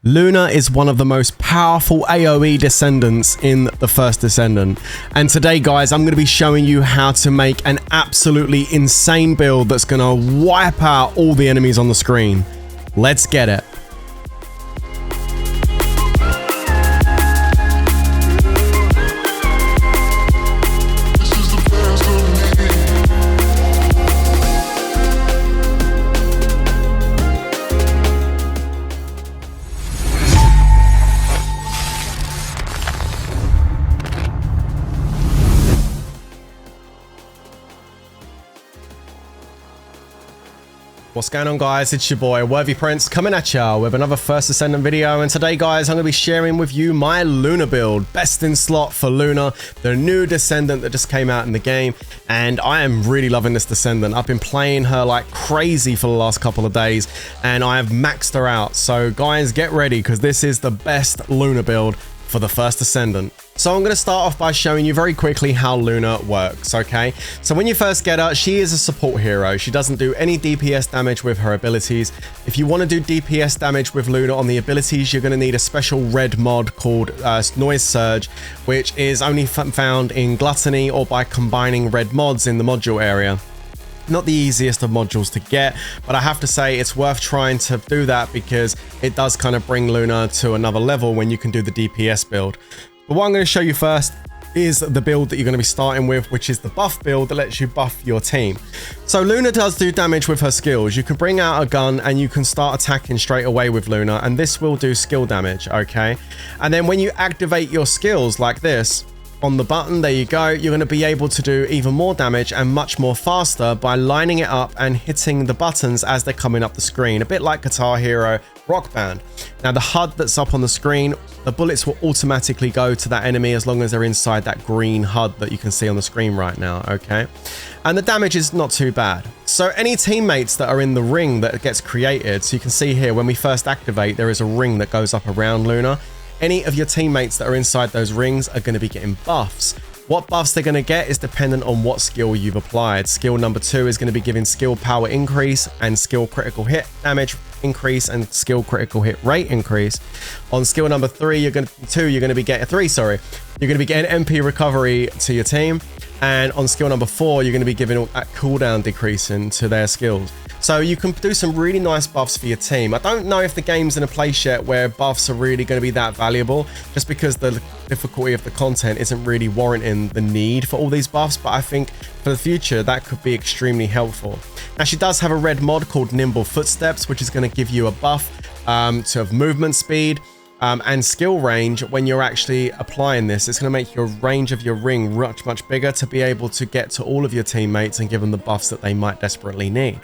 Luna is one of the most powerful AoE descendants in the First Descendant. And today, guys, I'm going to be showing you how to make an absolutely insane build that's going to wipe out all the enemies on the screen. Let's get it. What's going on, guys? It's your boy Worthy Prince coming at ya with another First Descendant video, and today, guys, I'm going to be sharing with you my Luna build. Best in slot for Luna, the new Descendant that just came out in the game, and I am really loving this Descendant. I've been playing her like crazy for the last couple of days, and I have maxed her out. So, guys, get ready, because this is the best Luna build for the First Descendant. So I'm going to start off by showing you very quickly how Luna works, okay? So when you first get her, she is a support hero. She doesn't do any DPS damage with her abilities. If you want to do DPS damage with Luna on the abilities, you're going to need a special red mod called Noise Surge, which is only found in Gluttony or by combining red mods in the module area. Not the easiest of modules to get, but I have to say it's worth trying to do that because it does kind of bring Luna to another level when you can do the DPS build. But what I'm going to show you first is the build that you're going to be starting with, which is the buff build that lets you buff your team. So Luna does do damage with her skills. You can bring out a gun and you can start attacking straight away with Luna, and this will do skill damage, okay? And then when you activate your skills like this, on the button, there you go, you're going to be able to do even more damage and much more faster by lining it up and hitting the buttons as they're coming up the screen, a bit like Guitar Hero Rock Band. Now the HUD that's up on the screen, the bullets will automatically go to that enemy as long as they're inside that green HUD that you can see on the screen right now, okay? And the damage is not too bad. So any teammates that are in the ring that gets created, so you can see here when we first activate, there is a ring that goes up around Luna. Any of your teammates that are inside those rings are going to be getting buffs. What buffs they're going to get is dependent on what skill you've applied. Skill number 2 is going to be giving skill power increase and skill critical hit damage increase and skill critical hit rate increase. On skill number 3, you're going to be getting MP recovery to your team. And on skill number 4, you're going to be giving that cooldown decreasing to their skills. So you can do some really nice buffs for your team. I don't know if the game's in a place yet where buffs are really going to be that valuable, just because the difficulty of the content isn't really warranting the need for all these buffs, but I think for the future that could be extremely helpful. Now she does have a red mod called Nimble Footsteps, which is going to give you a buff to movement speed and skill range. When you're actually applying this, it's going to make your range of your ring much bigger to be able to get to all of your teammates and give them the buffs that they might desperately need.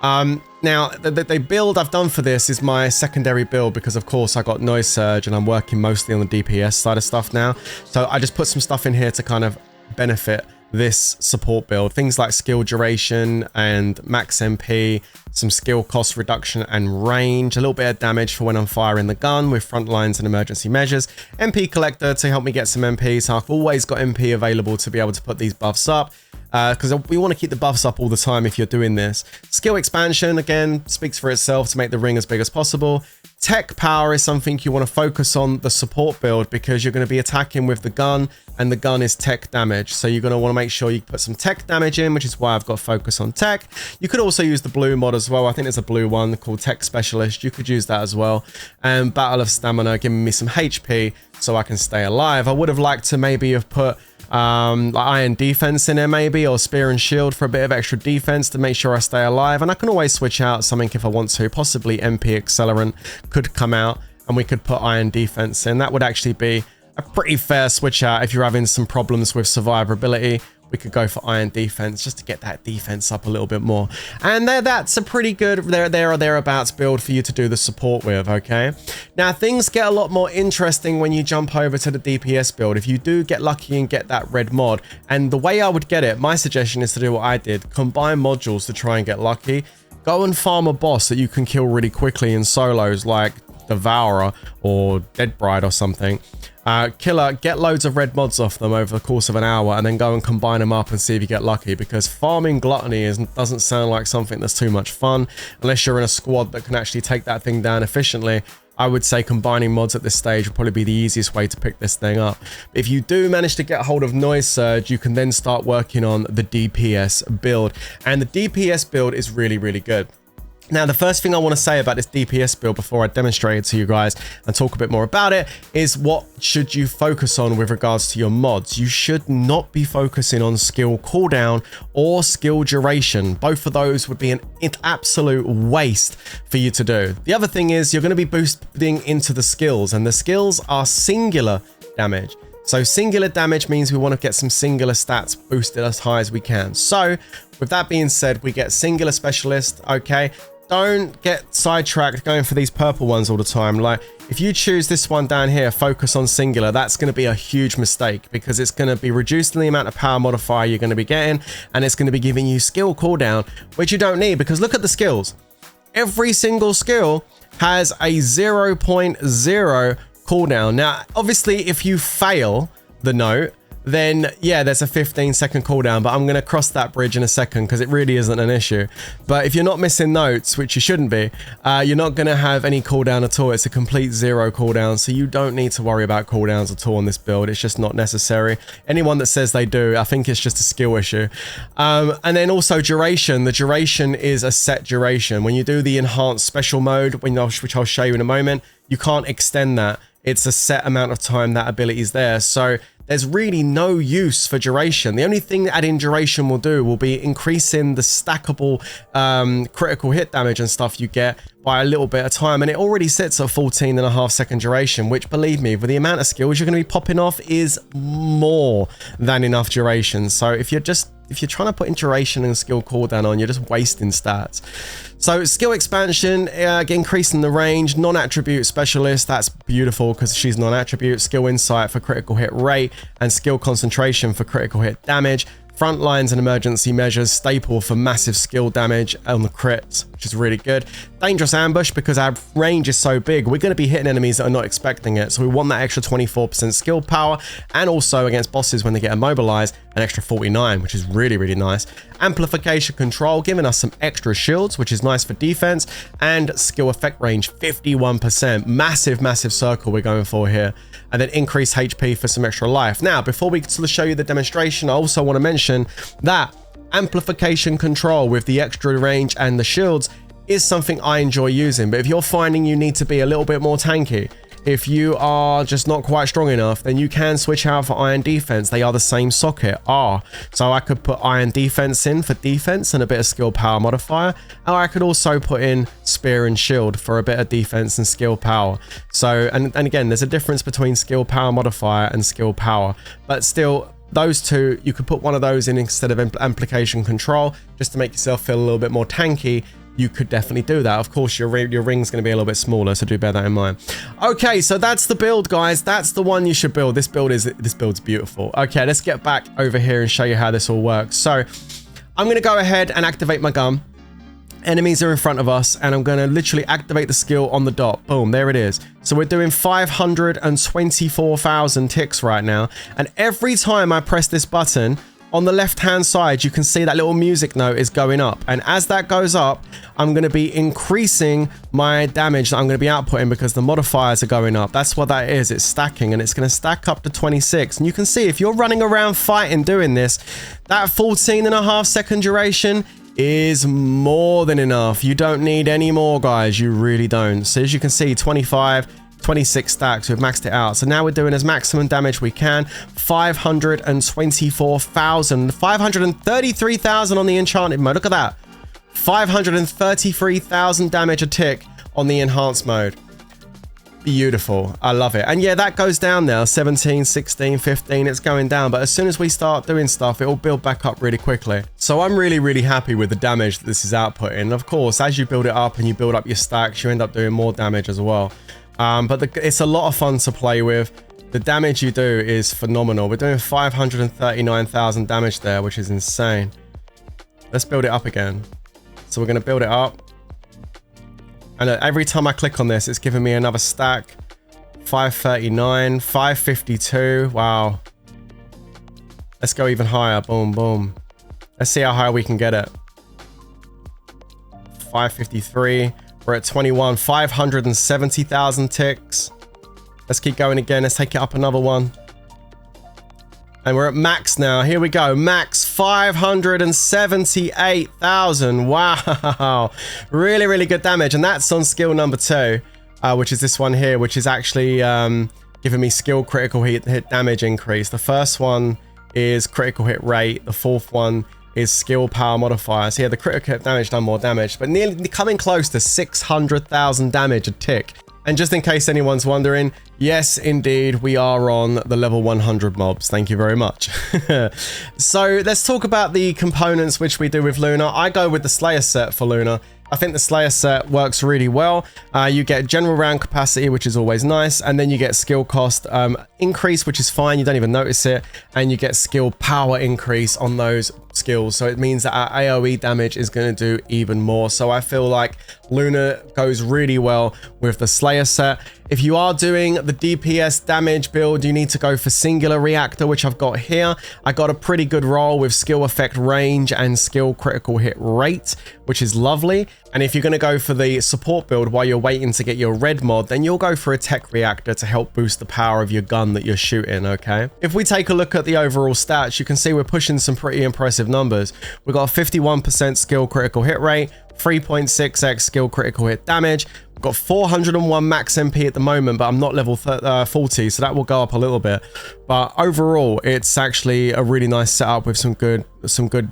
Now the build I've done for this is my secondary build because of course I got Noise Surge and I'm working mostly on the DPS side of stuff now, so I just put some stuff in here to kind of benefit this support build. Things like skill duration and max MP, some skill cost reduction and range, a little bit of damage for when I'm firing the gun with front lines and emergency measures, MP collector to help me get some MP, so I've always got MP available to be able to put these buffs up, because we want to keep the buffs up all the time if you're doing this. Skill expansion, again, speaks for itself to make the ring as big as possible. Tech power is something you want to focus on the support build because you're going to be attacking with the gun and the gun is tech damage. So you're going to want to make sure you put some tech damage in, which is why I've got focus on tech. You could also use the blue mod as well. I think there's a blue one called Tech Specialist. You could use that as well. And Battle of Stamina, giving me some HP so I can stay alive. I would have liked to maybe have put like Iron Defense in there maybe, or Spear and Shield for a bit of extra defense to make sure I stay alive. And I can always switch out something if I want to. Possibly MP Accelerant could come out and we could put Iron Defense in. That would actually be a pretty fair switch out if you're having some problems with survivability. We could go for Iron Defense just to get that defense up a little bit more. And that's a pretty good there or thereabouts build for you to do the support with, okay? Now, things get a lot more interesting when you jump over to the DPS build. If you do get lucky and get that red mod, and the way I would get it, my suggestion is to do what I did. Combine modules to try and get lucky. Go and farm a boss that you can kill really quickly in solos like Devourer or Dead Bride or something. Killer, get loads of red mods off them over the course of an hour and then go and combine them up and see if you get lucky, because farming Gluttony doesn't sound like something that's too much fun unless you're in a squad that can actually take that thing down efficiently. I would say combining mods at this stage would probably be the easiest way to pick this thing up. If you do manage to get hold of Noise Surge, you can then start working on the DPS build. And the DPS build is really, really good. Now, the first thing I want to say about this DPS build before I demonstrate it to you guys and talk a bit more about it is what should you focus on with regards to your mods. You should not be focusing on skill cooldown or skill duration. Both of those would be an absolute waste for you to do. The other thing is you're going to be boosting into the skills, and the skills are singular damage. So singular damage means we want to get some singular stats boosted as high as we can. So with that being said, we get singular specialist, okay? Don't get sidetracked going for these purple ones all the time. Like if you choose this one down here, focus on singular, that's going to be a huge mistake because it's going to be reducing the amount of power modifier you're going to be getting, and it's going to be giving you skill cooldown, which you don't need because look at the skills. Every single skill has a 0.0 cooldown. Now, obviously, if you fail the note, then yeah, there's a 15-second cooldown, but I'm going to cross that bridge in a second because it really isn't an issue. But if you're not missing notes, which you shouldn't be, you're not going to have any cooldown at all. It's a complete 0 cooldown, so you don't need to worry about cooldowns at all on this build. It's just not necessary. Anyone that says they do, I think it's just a skill issue. And then also duration. The duration is a set duration. When you do the enhanced special mode, which I'll show you in a moment, you can't extend that. It's a set amount of time that ability is there. So there's really no use for duration. The only thing that adding duration will do will be increasing the stackable critical hit damage and stuff you get by a little bit of time. And it already sits at 14.5-second duration, which, believe me, with the amount of skills you're going to be popping off is more than enough duration. So if you're trying to put in duration and skill cooldown on, you're just wasting stats. So skill expansion, increasing the range, non-attribute specialist, that's beautiful because she's non-attribute. Skill insight for critical hit rate and skill concentration for critical hit damage. Front lines and emergency measures, staple for massive skill damage on the crits, which is really good. Dangerous ambush, because our range is so big, we're going to be hitting enemies that are not expecting it. So we want that extra 24% skill power, and also against bosses when they get immobilized, an extra 49, which is really, really nice. Amplification control, giving us some extra shields, which is nice for defense, and skill effect range, 51%. Massive, massive circle we're going for here. And then increase HP for some extra life. Now, before we show you the demonstration, I also want to mention that amplification control with the extra range and the shields is something I enjoy using. But if you're finding you need to be a little bit more tanky, if you are just not quite strong enough, then you can switch out for iron defense. They are the same socket, R. So I could put iron defense in for defense and a bit of skill power modifier. Or I could also put in spear and shield for a bit of defense and skill power. So, and again, there's a difference between skill power modifier and skill power. But still, those two, you could put one of those in instead of amplification control, just to make yourself feel a little bit more tanky. You could definitely do that. Of course, your ring's going to be a little bit smaller, so do bear that in mind. Okay, so that's the build, guys. That's the one you should build. This build's beautiful. Okay, let's get back over here and show you how this all works. So I'm going to go ahead and activate my gun. Enemies are in front of us, and I'm going to literally activate the skill on the dot. Boom, there it is. So we're doing 524,000 ticks right now, and every time I press this button, on the left-hand side, you can see that little music note is going up. And as that goes up, I'm going to be increasing my damage that I'm going to be outputting because the modifiers are going up. That's what that is. It's stacking, and it's going to stack up to 26. And you can see if you're running around fighting doing this, that 14.5-second duration is more than enough. You don't need any more, guys. You really don't. So as you can see, 26 stacks, we've maxed it out. So now we're doing as maximum damage we can. 524,000, 533,000 on the enchanted mode. Look at that. 533,000 damage a tick on the enhanced mode. Beautiful. I love it. And yeah, that goes down now. 17, 16, 15, it's going down. But as soon as we start doing stuff, it will build back up really quickly. So I'm really, really happy with the damage that this is outputting. Of course, as you build it up and you build up your stacks, you end up doing more damage as well. But it's a lot of fun to play with. The damage you do is phenomenal. We're doing 539,000 damage there, which is insane. Let's build it up again. So we're going to build it up. And every time I click on this, it's giving me another stack. 539, 552. Wow. Let's go even higher. Boom, boom. Let's see how high we can get it. 553. We're at 21, 570,000 ticks. Let's keep going again. Let's take it up another one. And we're at max now. Here we go. Max 578,000. Wow. Really, really good damage. And that's on skill number 2, which is this one here, which is actually giving me skill critical hit damage increase. The first one is critical hit rate. The fourth one is skill power modifier. So yeah, the critical hit damage done more damage, but nearly coming close to 600,000 damage a tick. And just in case anyone's wondering, yes, indeed, we are on the level 100 mobs. Thank you very much. So let's talk about the components which we do with Luna. I go with the Slayer set for Luna. I think the Slayer set works really well. You get general round capacity, which is always nice. And then you get skill cost increase, which is fine. You don't even notice it. And you get skill power increase on those skills. So it means that our AoE damage is going to do even more. So I feel like Luna goes really well with the Slayer set. If you are doing the DPS damage build, you need to go for singular reactor, which I've got here. I got a pretty good roll with skill effect range and skill critical hit rate, which is lovely. And if you're going to go for the support build while you're waiting to get your red mod, then you'll go for a tech reactor to help boost the power of your gun that you're shooting, okay? If we take a look at the overall stats, you can see we're pushing some pretty impressive numbers. We've got a 51% skill critical hit rate, 3.6x skill critical hit damage. We've got 401 max MP at the moment, but I'm not level 40, so that will go up a little bit. But overall, it's actually a really nice setup with some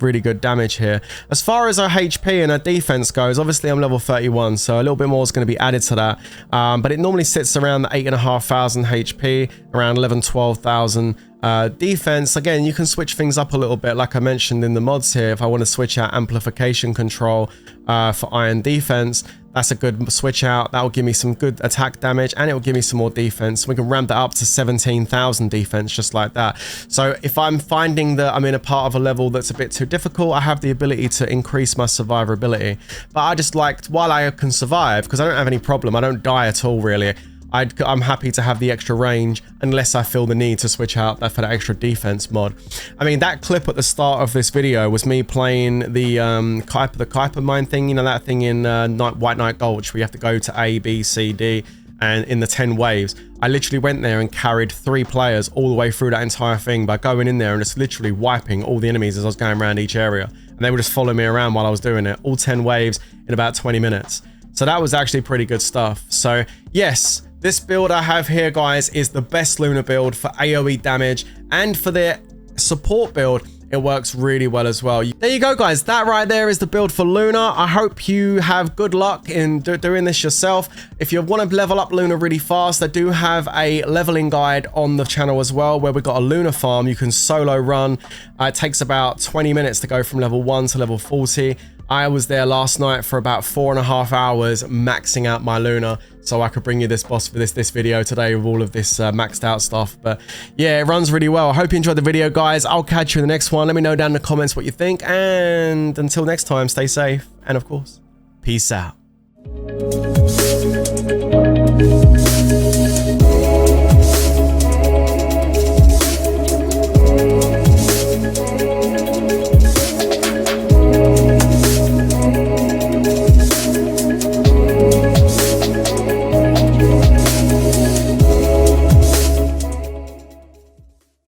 really good damage here. As far as our HP and our defense goes, obviously I'm level 31, so a little bit more is going to be added to that. But it normally sits around the 8,500 HP, around 11,000-12,000. Defense, again, you can switch things up a little bit, like I mentioned in the mods here. If I want to switch out amplification control for iron defense, that's a good switch out. That will give me some good attack damage, and it will give me some more defense. We can ramp that up to 17,000 defense just like that. So if I'm finding that I'm in a part of a level that's a bit too difficult, I have the ability to increase my survivability. But I just like, while I can survive, because I don't have any problem, I don't die at all really, I'm happy to have the extra range unless I feel the need to switch out for that extra defense mod. I mean, that clip at the start of this video was me playing the Kuiper mine thing, you know, that thing in White Knight Gulch where you have to go to A, B, C, D, and in the 10 waves. I literally went there and carried 3 players all the way through that entire thing by going in there and just literally wiping all the enemies as I was going around each area. And they would just follow me around while I was doing it, all 10 waves in about 20 minutes. So that was actually pretty good stuff. So yes, this build I have here, guys, is the best Luna build for AoE damage, and for the support build, it works really well as well. There you go, guys. That right there is the build for Luna. I hope you have good luck in doing this yourself. If you want to level up Luna really fast, I do have a leveling guide on the channel as well, where we've got a Luna farm you can solo run. It takes about 20 minutes to go from level 1 to level 40. I was there last night for about 4.5 hours maxing out my Luna, so I could bring you this boss for this video today with all of this maxed out stuff. But yeah, it runs really well. I hope you enjoyed the video, guys. I'll catch you in the next one. Let me know down in the comments what you think, and until next time, stay safe, and of course, peace out.